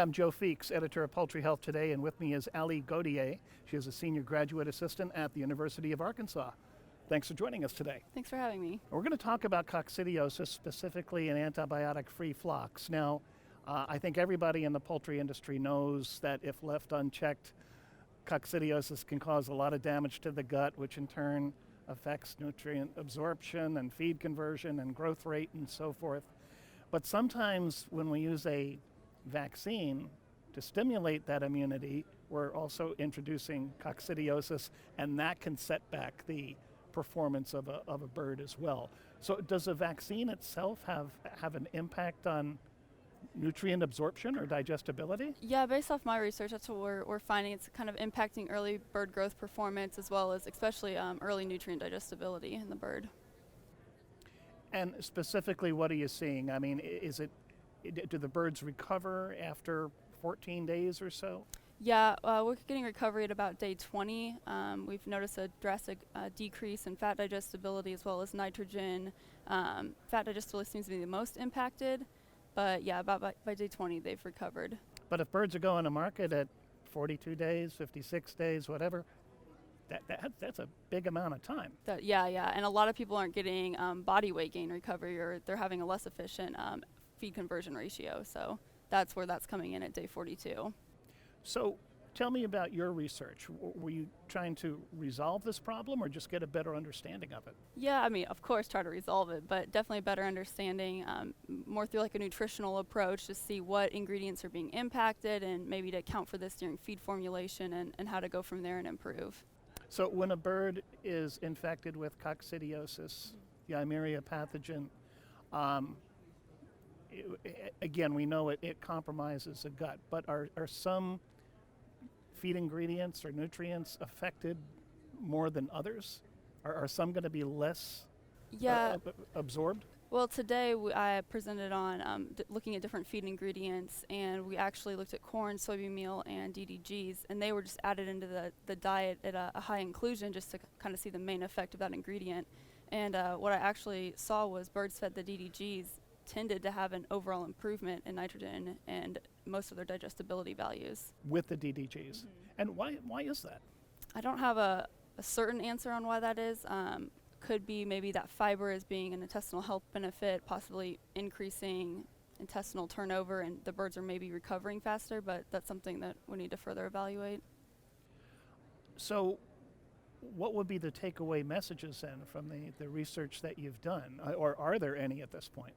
I'm Joe Feeks, editor of Poultry Health Today, and with me is Alyson Gautier. She is a senior graduate assistant at the University of Arkansas. Thanks for joining us today. Thanks for having me. We're going to talk about coccidiosis, specifically in antibiotic-free flocks. Now, I think everybody in the poultry industry knows that if left unchecked, coccidiosis can cause a lot of damage to the gut, which in turn affects nutrient absorption and feed conversion and growth rate and so forth. But sometimes when we use a vaccine to stimulate that immunity, we're also introducing coccidiosis, and that can set back the performance of a bird as well. So does a vaccine itself have an impact on nutrient absorption or digestibility? Yeah, based off my research, that's what we're finding. It's kind of impacting early bird growth performance as well as especially early nutrient digestibility in the bird. And specifically, what are you seeing? I mean, do the birds recover after 14 days or so? Yeah, we're getting recovery at about day 20. We've noticed a drastic decrease in fat digestibility as well as nitrogen. Fat digestibility seems to be the most impacted, but yeah, about by day 20 they've recovered. But if birds are going to market at 42 days, 56 days, whatever, that's a big amount of time. Yeah, and a lot of people aren't getting body weight gain recovery, or they're having a less efficient feed conversion ratio, so that's where that's coming in at day 42. So tell me about your research. Were you trying to resolve this problem or just get a better understanding of it? Yeah, I mean, of course, try to resolve it, but definitely a better understanding, more through like a nutritional approach to see what ingredients are being impacted and maybe to account for this during feed formulation and how to go from there and improve. So when a bird is infected with coccidiosis, the Eimeria pathogen, again, we know it compromises the gut, but are some feed ingredients or nutrients affected more than others? Are some going to be less absorbed? Well, today I presented on looking at different feed ingredients, and we actually looked at corn, soybean meal, and DDGs, and they were just added into the diet at a high inclusion just to kind of see the main effect of that ingredient. And what I actually saw was birds fed the DDGs tended to have an overall improvement in nitrogen and most of their digestibility values. With the DDGs. Mm-hmm. And why is that? I don't have a certain answer on why that is. Could be maybe that fiber as being an intestinal health benefit, possibly increasing intestinal turnover, and the birds are maybe recovering faster, but that's something that we need to further evaluate. So what would be the takeaway messages then from the research that you've done, or are there any at this point?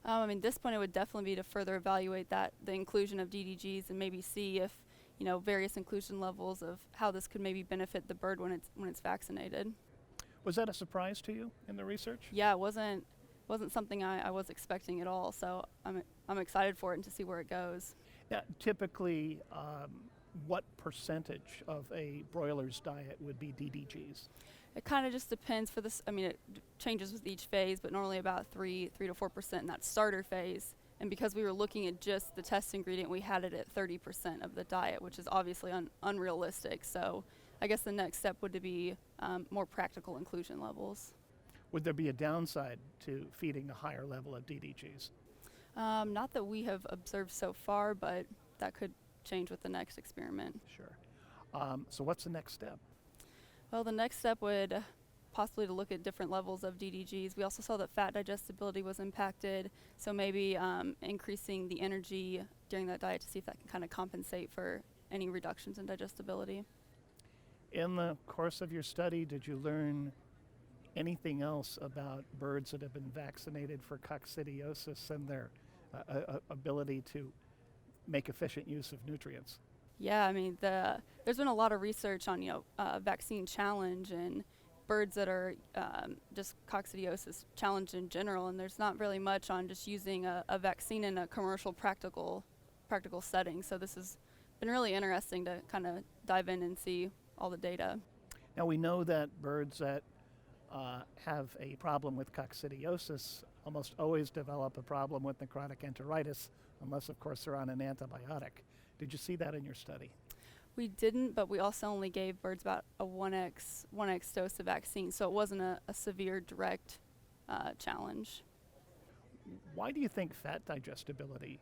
I mean, this point it would definitely be to further evaluate the inclusion of DDGs and maybe see if, various inclusion levels of how this could maybe benefit the bird when it's vaccinated. Was that a surprise to you in the research? Yeah, it wasn't something I was expecting at all. So I'm excited for it and to see where it goes. Yeah, typically, what percentage of a broiler's diet would be DDGs? It kind of just depends for this. I mean, it changes with each phase, but normally about 3 to 4% in that starter phase. And because we were looking at just the test ingredient, we had it at 30% of the diet, which is obviously unrealistic. So I guess the next step would be more practical inclusion levels. Would there be a downside to feeding a higher level of DDGs? Not that we have observed so far, but that could change with the next experiment. Sure. So what's the next step? Well, the next step would possibly to look at different levels of DDGs. We also saw that fat digestibility was impacted, so maybe increasing the energy during that diet to see if that can kind of compensate for any reductions in digestibility. In the course of your study, did you learn anything else about birds that have been vaccinated for coccidiosis and their ability to make efficient use of nutrients? Yeah, I mean, there's been a lot of research on, vaccine challenge and birds that are just coccidiosis challenged in general, and there's not really much on just using a vaccine in a commercial practical setting. So this has been really interesting to kind of dive in and see all the data. Now we know that birds that have a problem with coccidiosis almost always develop a problem with necrotic enteritis, unless of course they're on an antibiotic. Did you see that in your study? We didn't, but we also only gave birds about a 1x dose of vaccine, so it wasn't a severe direct challenge. Why do you think fat digestibility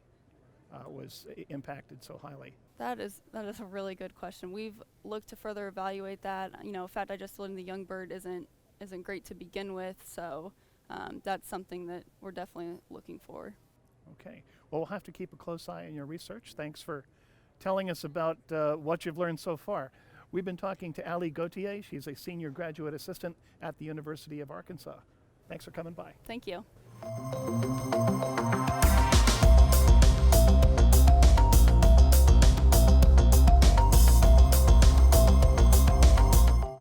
was impacted so highly? That is a really good question. We've looked to further evaluate that. Fat digestibility in the young bird isn't great to begin with, so that's something that we're definitely looking for. Okay. Well, we'll have to keep a close eye on your research. Thanks for telling us about what you've learned so far. We've been talking to Alyson Gautier. She's a senior graduate assistant at the University of Arkansas. Thanks for coming by. Thank you.